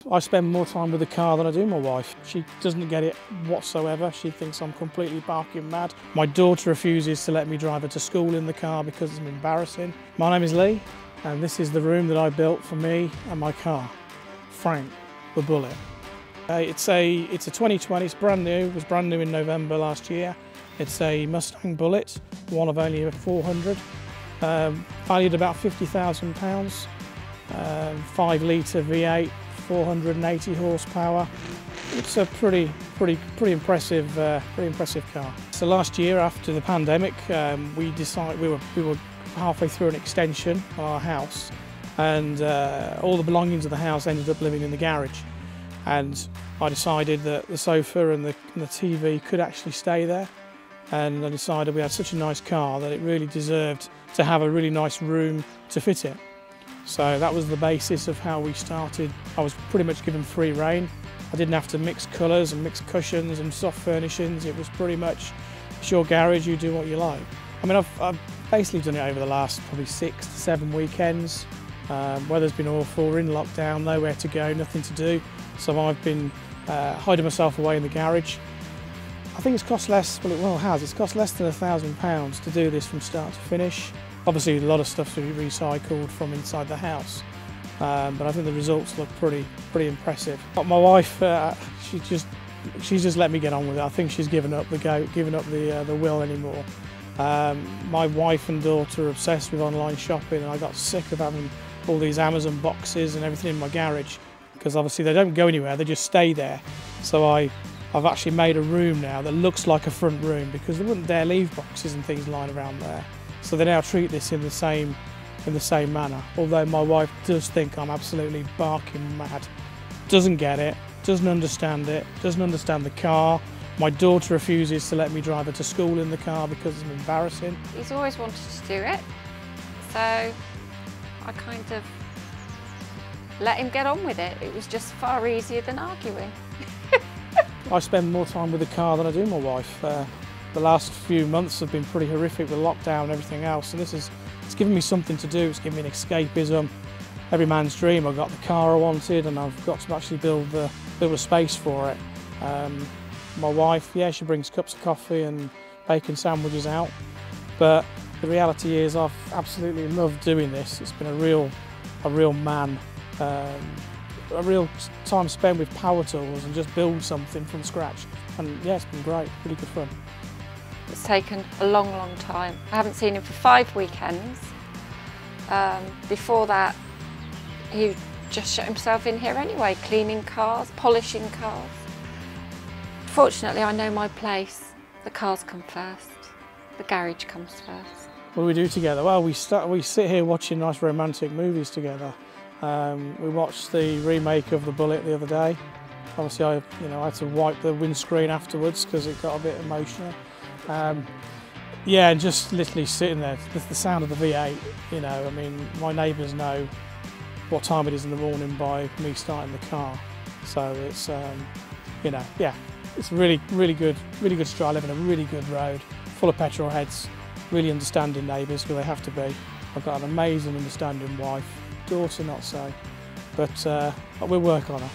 I spend more time with the car than I do my wife. She doesn't get it whatsoever. She thinks I'm completely barking mad. My daughter refuses to let me drive her to school in the car because it's embarrassing. My name is Lee, and this is the room that I built for me and my car, Frank the Bullitt. It's a 2020, it's brand new. It was brand new in November last year. It's a Mustang Bullitt, one of only 400, valued about £50,000, 5 litre V8, 480 horsepower. It's a pretty impressive car. So last year, after the pandemic, we decided we were halfway through an extension of our house, and all the belongings of the house ended up living in the garage. And I decided that the sofa and the TV could actually stay there. And I decided we had such a nice car that it really deserved to have a really nice room to fit it. So that was the basis of how we started. I was pretty much given free rein. I didn't have to mix colours and mix cushions and soft furnishings. It was pretty much, it's your garage, you do what you like. I mean, I've basically done it over the last probably 6 to 7 weekends. Weather's been awful, we're in lockdown, nowhere to go, nothing to do. So I've been hiding myself away in the garage. I think it's cost less, well it has, it's cost less than £1,000 to do this from start to finish. Obviously a lot of stuff to be recycled from inside the house, but I think the results look pretty impressive. My wife, she's just let me get on with it. I think she's given up the will anymore. My wife and daughter are obsessed with online shopping, and I got sick of having all these Amazon boxes and everything in my garage, because obviously they don't go anywhere, they just stay there. So I've actually made a room now that looks like a front room, because they wouldn't dare leave boxes and things lying around there. So they now treat this in the same manner. Although my wife does think I'm absolutely barking mad. Doesn't get it, doesn't understand it, doesn't understand the car. My daughter refuses to let me drive her to school in the car because it's embarrassing. He's always wanted to do it, so I kind of let him get on with it. It was just far easier than arguing. I spend more time with the car than I do my wife. The last few months have been pretty horrific with lockdown and everything else, and it's given me something to do. It's given me an escapism. Every man's dream. I've got the car I wanted, and I've got to actually build a space for it. My wife, yeah, she brings cups of coffee and bacon sandwiches out, but the reality is I've absolutely loved doing this. It's been a real man. A real time spent with power tools and just build something from scratch, and yeah, it's been great, really good fun. It's taken a long time. I haven't seen him for 5 weekends. Before that, he just shut himself in here anyway, cleaning cars, polishing cars. Fortunately, I know my place. The cars come first, the garage comes first. What do we do together? Well, we sit here watching nice romantic movies together. We watched the remake of the Bullitt the other day. Obviously, I had to wipe the windscreen afterwards because it got a bit emotional. Yeah, and just literally sitting there, the sound of the V8. I mean, my neighbours know what time it is in the morning by me starting the car. So it's, yeah, it's really good street. I live in a really good road, full of petrol heads, really understanding neighbours, because they have to be. I've got an amazing understanding wife. Daughter not so, but we'll work on her.